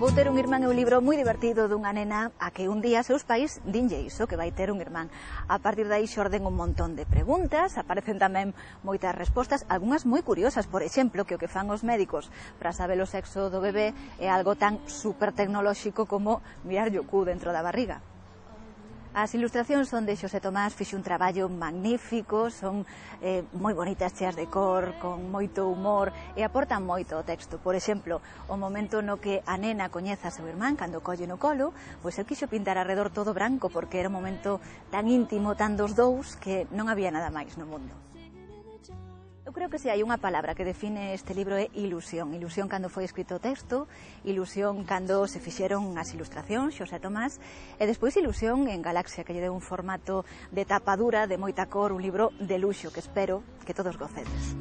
Vou ter un irmán é un libro moi divertido dunha nena a que un día seus pais dinlle iso, que vai ter un irmán. A partir de aí xorden un montón de preguntas, aparecen tamén moitas respostas, algunhas moi curiosas, por exemplo, que o que fan os médicos para saber o sexo do bebé é algo tan super tecnolóxico como mirarlle o cu dentro da barriga. As ilustracións son de Xosé Tomás, fixe un traballo magnífico, son moi bonitas, cheas de cor, con moito humor e aportan moito ao texto. Por exemplo, o momento no que a nena coñeza a seu irmán cando colle no colo, pois el quixo pintar arredor todo branco porque era un momento tan íntimo, tan dos dous, que non había nada máis no mundo. Eu creo que se hai unha palabra que define este libro é ilusión. Ilusión cando foi escrito o texto, ilusión cando se fixeron as ilustracións, Xosé Tomás, e despois ilusión en Galaxia, que lle deu un formato de tapa dura, de moita cor, un libro de luxo que espero que todos gocedes.